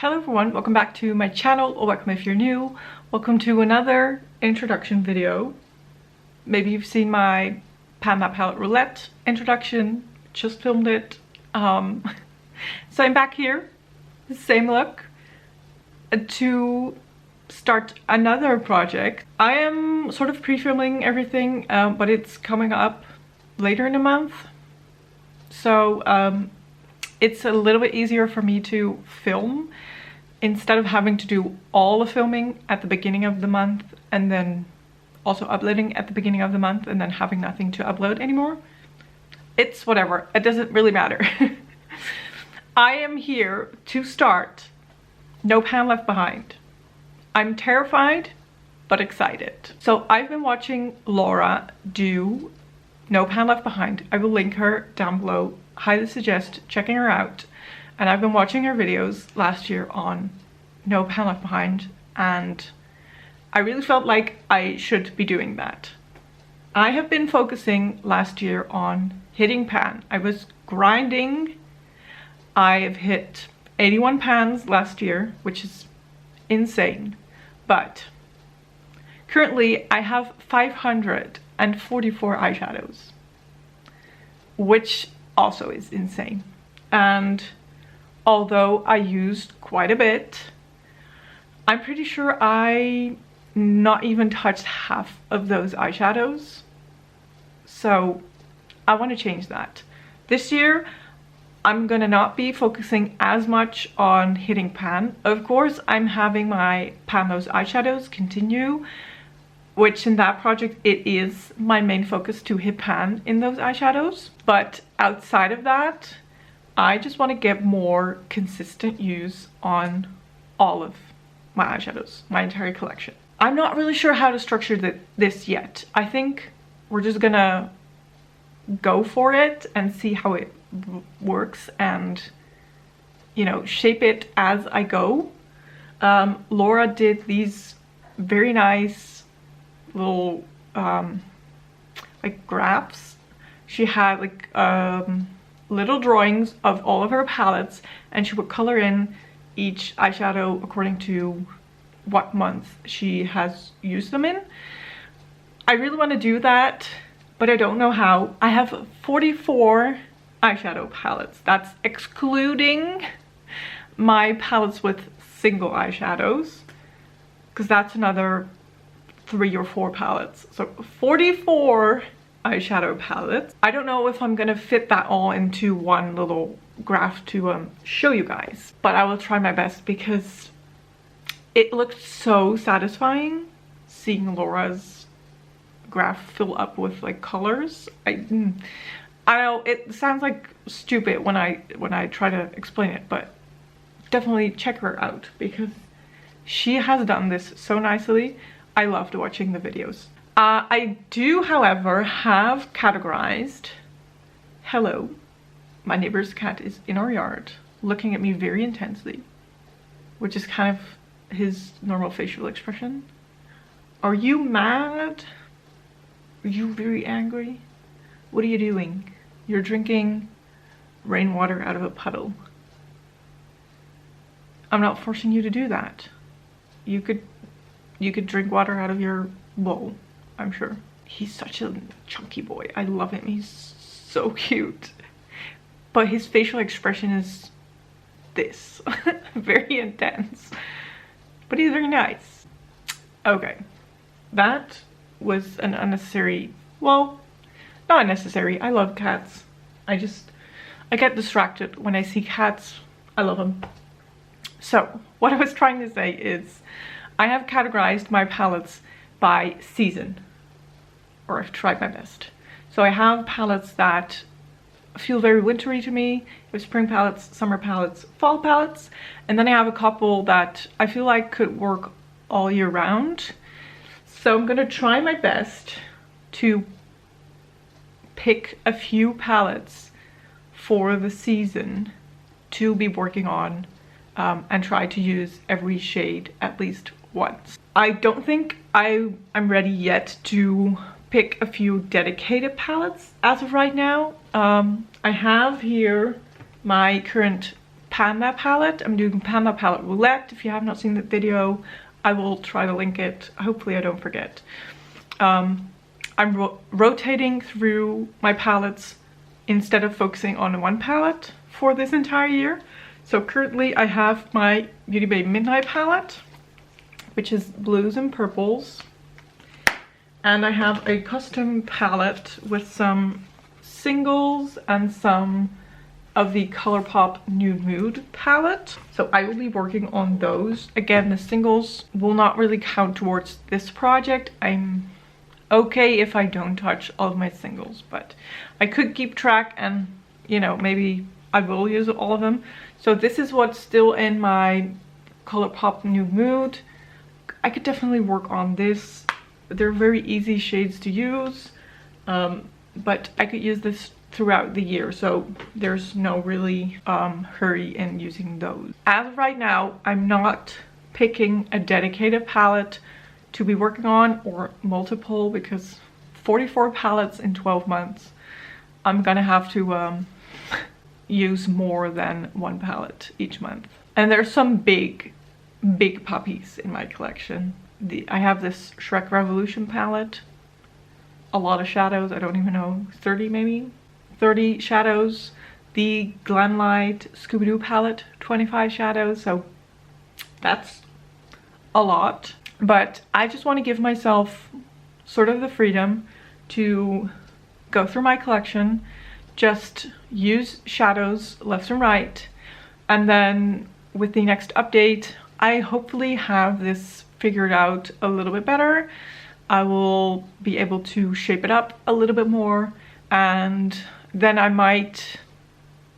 Hello everyone, welcome back to my channel, or welcome if you're new. Welcome to another introduction video. Maybe you've seen my Pan That Palette Roulette introduction, just filmed it. So I'm back here, the same look, to start another project. I am sort of pre-filming everything, but it's coming up later in the month. So it's a little bit easier for me to film instead of having to do all the filming at the beginning of the month and then also uploading at the beginning of the month and then having nothing to upload anymore. It's whatever, it doesn't really matter. I am here to start No Pan Left Behind. I'm terrified but excited. So I've been watching Laura do No Pan Left Behind. I will link her down below. Highly suggest checking her out. And I've been watching her videos last year on No Pan Left Behind, and I really felt like I should be doing that. I have been focusing last year on hitting pan. I was grinding. I have hit 81 pans last year, which is insane. But currently I have 544 eyeshadows, which also is insane. And although I used quite a bit, I'm pretty sure I not even touched half of those eyeshadows. So I want to change that. This year I'm gonna not be focusing as much on hitting pan. Of course, I'm having my Pan Those Eyeshadows continue, which in that project it is my main focus to hit pan in those eyeshadows. But outside of that, I just want to get more consistent use on all of my eyeshadows, my entire collection. I'm not really sure how to structure this yet. I think we're just gonna go for it and see how it works and, you know, shape it as I go. Laura did these very nice little like graphs. She had like little drawings of all of her palettes, and she would color in each eyeshadow according to what month she has used them in. I really want to do that, but I don't know how. I have 44 eyeshadow palettes. That's excluding my palettes with single eyeshadows, because that's another 3 or 4 palettes. So 44 eyeshadow palettes. I don't know if I'm gonna fit that all into one little graph to show you guys, but I will try my best because it looked so satisfying seeing Laura's graph fill up with like colors. I know it sounds like stupid when I try to explain it, but definitely check her out because she has done this so nicely. I loved watching the videos. I do, however, have categorized. Hello, my neighbor's cat is in our yard looking at me very intensely, which is kind of his normal facial expression. Are you mad? Are you very angry? What are you doing? You're drinking rainwater out of a puddle. I'm not forcing you to do that. You could drink water out of your bowl, I'm sure. He's such a chunky boy. I love him. He's so cute. But his facial expression is this. Very intense. But he's very nice. Okay. That was an unnecessary, well, not unnecessary. I love cats. I get distracted when I see cats. I love them. So what I was trying to say is I have categorized my palettes by season, or I've tried my best. So I have palettes that feel very wintry to me. I have spring palettes, summer palettes, fall palettes, and then I have a couple that I feel like could work all year round. So I'm gonna try my best to pick a few palettes for the season to be working on and try to use every shade at least once. I don't think I'm ready yet to pick a few dedicated palettes as of right now. I have here my current Panda palette. I'm doing Panda palette roulette. If you have not seen that video, I will try to link it. Hopefully I don't forget. I'm rotating through my palettes instead of focusing on one palette for this entire year. So currently I have my Beauty Bay Midnight palette, which is blues and purples. And I have a custom palette with some singles and some of the ColourPop Nude Mood palette. So I will be working on those. Again, the singles will not really count towards this project. I'm okay if I don't touch all of my singles, but I could keep track and, you know, maybe I will use all of them. So this is what's still in my ColourPop Nude Mood. I could definitely work on this. They're very easy shades to use, but I could use this throughout the year, so there's no really hurry in using those. As of right now, I'm not picking a dedicated palette to be working on or multiple, because 44 palettes in 12 months, I'm gonna have to use more than one palette each month. And there's some big puppies in my collection. I have this Shrek Revolution palette, a lot of shadows, I don't even know, 30 maybe? 30 shadows. The Glenlight Scooby-Doo palette, 25 shadows, so that's a lot. But I just want to give myself sort of the freedom to go through my collection, just use shadows left and right, and then with the next update, I hopefully have this figured out a little bit better. I will be able to shape it up a little bit more, and then I might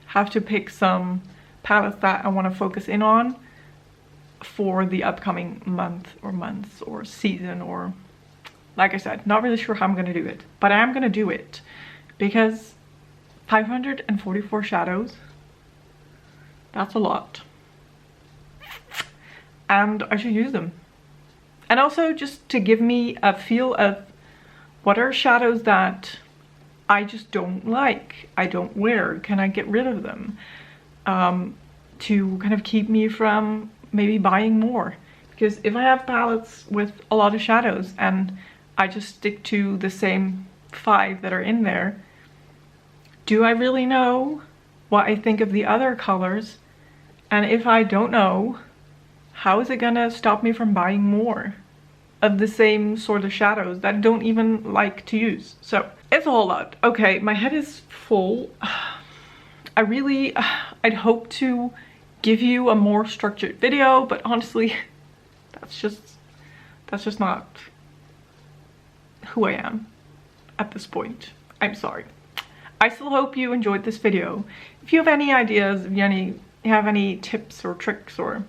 have to pick some palettes that I want to focus in on for the upcoming month or months or season, or like I said, not really sure how I'm going to do it, but I am going to do it because 544 shadows, that's a lot, and I should use them. And also just to give me a feel of what are shadows that I just don't like, I don't wear, can I get rid of them, to kind of keep me from maybe buying more. Because if I have palettes with a lot of shadows and I just stick to the same 5 that are in there, do I really know what I think of the other colors? And if I don't know, how is it gonna stop me from buying more of the same sort of shadows that I don't even like to use? So it's a whole lot. Okay, my head is full. I'd hope to give you a more structured video, but honestly, that's just not who I am at this point. I'm sorry. I still hope you enjoyed this video. If you have any ideas, if you have any tips or tricks, or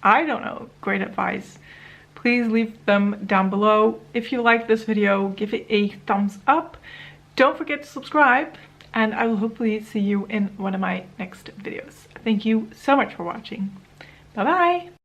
I don't know, great advice, please leave them down below. If you like this video, give it a thumbs up. Don't forget to subscribe, and I will hopefully see you in one of my next videos. Thank you so much for watching. Bye bye!